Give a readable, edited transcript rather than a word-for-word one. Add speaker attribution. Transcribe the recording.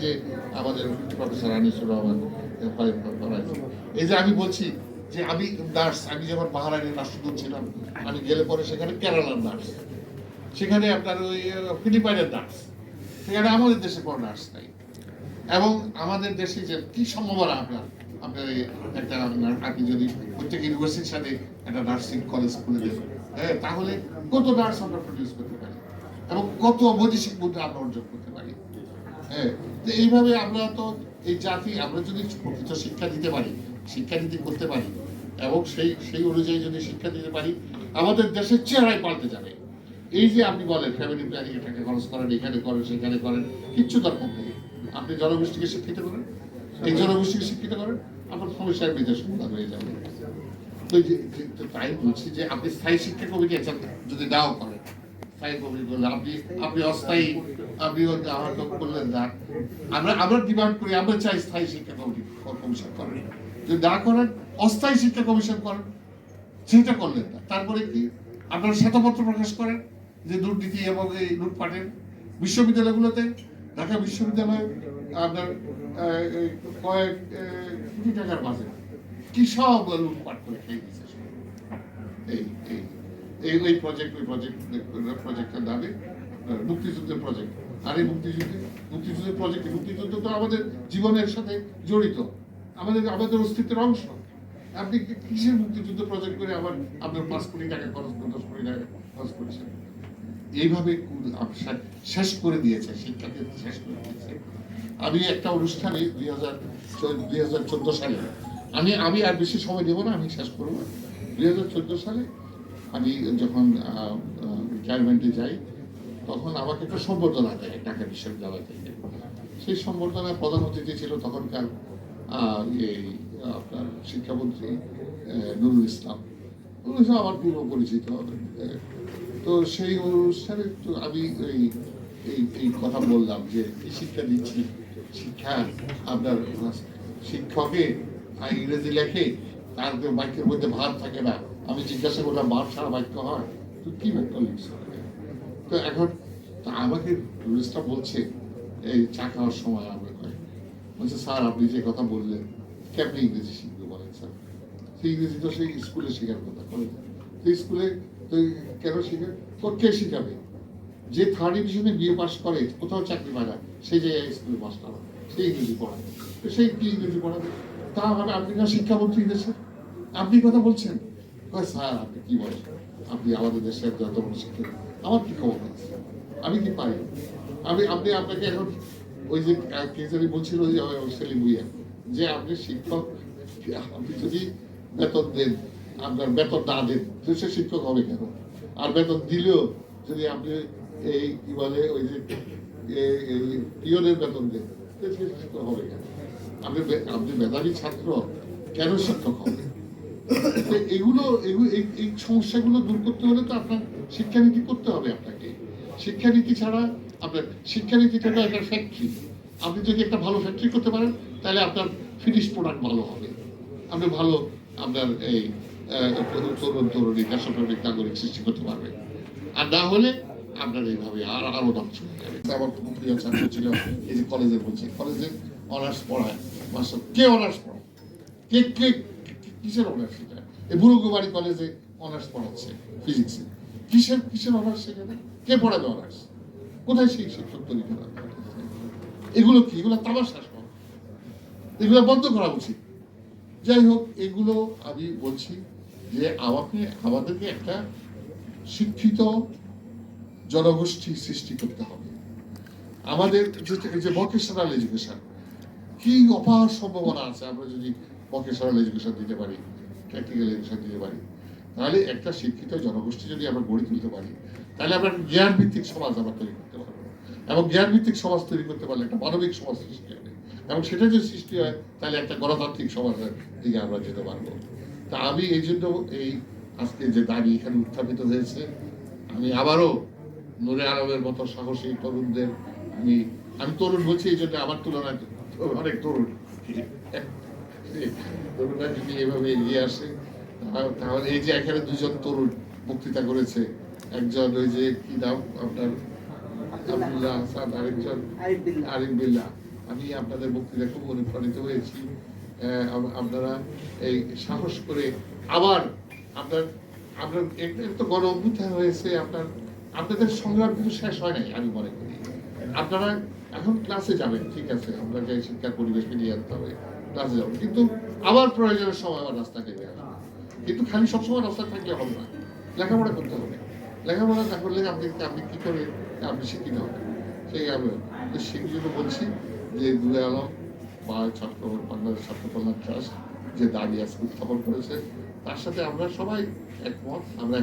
Speaker 1: যে আমাদের প্রফেসর আনিসুর রহমান এই যে আমি বলছি যে আমি নার্স, আমি যখন বাহারাইনের রাষ্ট্রদূত ছিলাম, আমি গেলে পরে সেখানে কেরালার নার্স, সেখানে আপনার ওই ফিলিপাইনের নার্স, সেখানে আমাদের দেশে কোনো নার্স নাই। এবং আমাদের দেশে যে কি সম্ভাবনা আপনার আপনার একটা আপনি যদি প্রত্যেক ইউনিভার্সিটির সাথে একটা নার্সিং কলেজ খুলে দেন, হ্যাঁ, তাহলে কত নার্স আমরা প্রডিউস করতে পারি এবং কত বৈদেশিক মুদ্রা আমরা অর্জন করতে পারি। হ্যাঁ, তো এইভাবে আমরা তো এই জাতি, আমরা যদি প্রকৃত শিক্ষা দিতে পারি, শিক্ষানীতি করতে পারি এবং সেই সেই অনুযায়ী যদি শিক্ষা দিতে পারি, আমাদের দেশের চেহারাই পাল্টে যাবে। এই যে আপনি বলেন ফ্যামিলি প্ল্যানিং এটাকে খরচ করেন, এখানে করেন, সেখানে করেন, কিচ্ছু দরকার নেই। আপনি জনগোষ্ঠীকে শিক্ষিত করেন, এই জনগোষ্ঠীকে শিক্ষিত করেন, আপনার সমস্যার বিদেশ সমাধান হয়ে যাবে। তো তাই বলছি যে আপনি স্থায়ী শিক্ষা কমিটি যদি নাও করেন, স্থায়ী কমিটি করলে আপনি অস্থায়ী, আপনি আমার লোক করলেন না। আমরা ডিমান্ড করি, আমরা চাই স্থায়ী শিক্ষা কমিটি কমিশন করেন। যদি না করেন, অস্থায়ী শিক্ষা কমিশন করেন, সেটা করলেন না। তারপরে কি আপনারা শ্বেতপত্র প্রকাশ করেন যে দুর্নীতি এবং এই লুটপাটের বিশ্ববিদ্যালয়গুলোতে, ঢাকা বিশ্ববিদ্যালয়ে আপনার কয়েক কোটি টাকার বাজেট কি সব লুটপাট করে খেয়ে দিচ্ছে। এই প্রজেক্ট, ওই প্রজেক্টের নামে মুক্তিযুদ্ধের প্রজেক্ট। আর এই মুক্তিযুদ্ধের প্রজেক্ট, মুক্তিযুদ্ধ তো আমাদের জীবনের সাথে জড়িত, আমাদের অস্তিত্বের অংশ। আপনি কিসের মুক্তিযুদ্ধ প্রজেক্ট করে আবার আপনার 5 কোটি টাকা খরচ করে 10 কোটি টাকা খরচ করেছেন? এইভাবে শেষ করে দিয়েছে, শিক্ষাকে শেষ করে দিয়েছে। আমি একটা অনুষ্ঠানে 2014 সালে, আমি আর বেশি সময় দেবো না, আমি শেষ করবো। 2014 সালে আমি যখন রিটায়ারমেন্টে যাই, তখন আমাকে একটা সম্বর্ধনা দেয় ঢাকা বিশ্ববিদ্যালয় থেকে। সেই সম্বর্ধনায় প্রধান অতিথি ছিল তখনকার এই আপনার শিক্ষামন্ত্রী নুরুল ইসলাম আমার পূর্ব পরিচিত। তো সেই অনুষ্ঠানে আমি এই কথা বললাম যে কি শিক্ষা দিচ্ছি, শিক্ষা আপনার শিক্ষকে ইংরেজি লেখে, তার বাক্যের মধ্যে ভাব থাকে না। আমি জিজ্ঞাসা করলাম, ভাব ছাড়া বাক্য হয়? তো কি বাক্য লিখছ? তো এখন আমাকে টুরিস্টটা বলছে এই চা খাওয়ার সময় আমরা বলছে, স্যার আপনি যে কথা বললেন, কেমনি ইংরেজি শিখবে বলেন স্যার? সেই ইংরেজি তো সেই স্কুলে শেখার কথা, সেই স্কুলে তো কেন শিখে? কে শিখাবে? যে 3rd ডিভিশনে বিএ পাস করে, কোথাও চাকরি পায় না, সেই জায়গায় স্কুলে মাস্টার হয়, সেই ইংরেজি পড়াবে। সেই কি ইংরেজি পড়াবে? তা মানে আপনি না শিক্ষামন্ত্রী দেশের, আপনি কথা বলছেন? স্যার আপনি কি বলেন? আপনি আমাদের দেশের যত বড় শিক্ষক, আমার কি খবর আছে? আমি কি পারি? আপনি আপনাকে এখন ওই যে কেজারি বলছিল সেলিম ভুইয়া যে আপনি শিক্ষক, আপনি যদি বেতন দেন, আপনার বেতন না দেন, সে শিক্ষক হবে কেন? আর বেতন দিলেও যদি আপনি এই কি বলে ওই যে পিয়নের বেতন দেন, শিক্ষক হবে কেন? আপনি মেধাবী ছাত্র, কেন শিক্ষক হবে? এগুলো এই সমস্যাগুলো দূর করতে হলে তো আপনার শিক্ষানীতি করতে হবে। আপনাকে শিক্ষানীতি ছাড়া, আপনার শিক্ষানীতিটা একটা ফ্যাক্টরি। আপনি যদি একটা ভালো ফ্যাক্টরি করতে পারেন, তাহলে আপনার ফিনিশ প্রোডাক্ট ভালো হবে, আপনি ভালো আপনার এই তরুণী দেশপ্রেমিক নাগরিক সৃষ্টি করতে পারবেন। আর না হলে আপনার এইভাবে আরো ধ্বংস হয়ে যাবে। আমার খুব প্রিয় ছাত্র ছিল এই যে কলেজে বলছে, কলেজে অনার্স পড়ায় মাস্টার। কে অনার্স পড়ায়? কে কে কিসের অনার্স শেখায়? এই বুড়োগুবাড়ি কলেজে অনার্স পড়াচ্ছে ফিজিক্সে। কিসের অনার্স শেখাবে? কে পড়াবে অনার্স? কোথায় সেই শিক্ষক তৈরি করা? এগুলো কি? এগুলো তামাশা, এগুলো বন্ধ করা উচিত। যাই হোক, এগুলো আমি বলছি যে আমাদেরকে একটা শিক্ষিত জনগোষ্ঠী সৃষ্টি করতে হবে। আমাদের যে ভোকেশনাল এডুকেশন, কি অপার সম্ভাবনা আছে আমরা যদি ভোকেশনাল এডুকেশন দিতে পারি, প্র্যাকটিক্যাল এডুকেশন দিতে পারি, তাহলে একটা শিক্ষিত জনগোষ্ঠী যদি আমরা গড়ে তুলতে পারি, তাহলে আমরা জ্ঞান ভিত্তিক সমাজ আমরা তৈরি করতে পারবো। এবং জ্ঞান ভিত্তিক সমাজ তৈরি করতে পারলে একটা মানবিক সমাজ সৃষ্টি হবে, এবং সেটা যদি সৃষ্টি হয় তাহলে একটা গণতান্ত্রিক সমাজের দিকে আমরা যেতে পারবো। তা আমি এই জন্য এই আজকে যে দাবি এখানে উত্থাপিত হয়েছে, আমি আবারও নূরে আলমের মতো সাহসী তরুণদের, আমি তরুণ বলছি এই জন্য, আমার তুলনায় অনেক তরুণ, তরুণরা যদি এভাবে এগিয়ে আসে, তাহলে এই যে এখানে 2জন তরুণ বক্তৃতা করেছে, একজন ওই যে কি নাম আপনার আব্দুল্লাহ হাসান, আরেকজন আরিফ বিল্লাহ, আমি আপনাদের বক্তৃতা খুব অনুপ্রাণিত হয়েছি। আপনারা এই সাহস করে আবার আপনার আপনার একটা তো গণ অভ্যুত্থান হয়েছে, আপনাদের সংগ্রাম কিন্তু শেষ হয় নাই আমি মনে করি। আপনারা এখন ক্লাসে যাবেন, ঠিক আছে, আমরা যে শিক্ষার পরিবেশ মিলিয়ে আনতে হবে, ক্লাসে যাবেন, কিন্তু আবার প্রয়োজনের সময় আবার রাস্তা নেমে আসবে। কিন্তু খালি সবসময় রাস্তা থাকলে হবে না, লেখাপড়া করতে হবে। লেখাপড়া না করলে আপনি কি করে আপনি শিক্ষিত হবেন? সেই আমি সেই জন্য বলছি যে দুলে আলম বা বাংলাদেশ ছাত্র কল্যাণ ট্রাস্ট যে দাবি আজকে উত্থাপন করেছে, তার সাথে আমরা সবাই একমত। আমরা